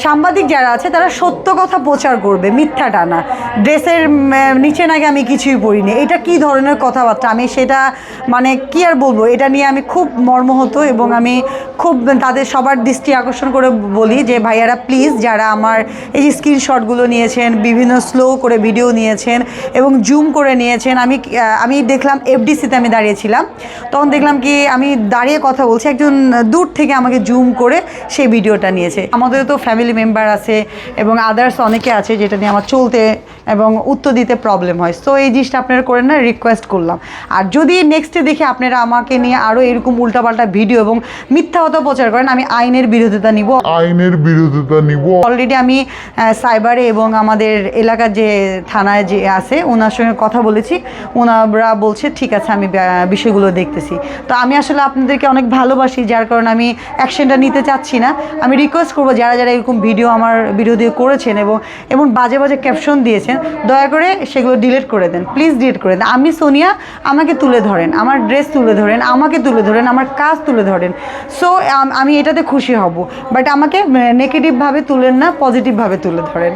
সাংবাদিক যারা আছে তারা সত্য কথা প্রচার করবে, মিথ্যাটা না। ড্রেসের নিচে নাকি আমি কিছুই পড়িনি, এটা কি ধরনের কথাবার্তা? আমি সেটা মানে কি আর বলবো, এটা নিয়ে আমি খুব মর্মাহত এবং আমি খুব তাদের সবার দৃষ্টি আকর্ষণ করে বলি যে ভাইয়ারা প্লিজ, যারা আমার এই যে স্ক্রিনশটগুলো নিয়েছেন, বিভিন্ন স্লো করে ভিডিও নিয়েছেন এবং জুম করে নিয়েছেন, আমি দেখলাম এফডিসিতে আমি দাঁড়িয়েছিলাম, তখন দেখলাম কি আমি দাঁড়িয়ে কথা বলছি, একজন দূর থেকে আমাকে জুম করে সেই ভিডিওটা নিয়েছে। আমাদের তো ফ্যামিলি মেম্বার আছে এবং আদার্স অনেকে আছে যেটা নিয়ে আমার চলতে এবং উত্তর দিতে প্রবলেম হয়। সো এই জিনিসটা আপনারা করেন না, রিকোয়েস্ট করলাম। আর যদি নেক্সটে দেখে আপনারা আমাকে নিয়ে আরও এরকম উল্টাপাল্টা ভিডিও এবং মিথ্যা কথা প্রচার করেন, আমি আইনের বিরোধিতা নিব। অলরেডি আমি সাইবারে এবং আমাদের এলাকার যে থানায় যে আছে ওনার সঙ্গে কথা বলেছি, ওনারা বলছে ঠিক আছে, আমি বিষয়গুলো দেখতেছি। তো আমি আসলে আপনাদেরকে অনেক ভালোবাসি, যার কারণে আমি অ্যাকশনটা নিতে চাচ্ছি না। আমি রিকোয়েস্ট করবো যারা যারা এরকম ভিডিও আমার বিরোধী করেছেন এবং বাজে বাজে ক্যাপশন দিয়েছেন, দয়া করে সেগুলো ডিলিট করে দেন, প্লিজ ডিলিট করে দেন। আমি সোনিয়া, আমাকে তুলে ধরেন, আমার ড্রেস তুলে ধরেন, আমাকে তুলে ধরেন, আমার কাজ তুলে ধরেন। সো আমি এটাতে খুশি হব, বাট আমাকে নেগেটিভভাবে তুলেন না, পজিটিভভাবে তুলে ধরেন।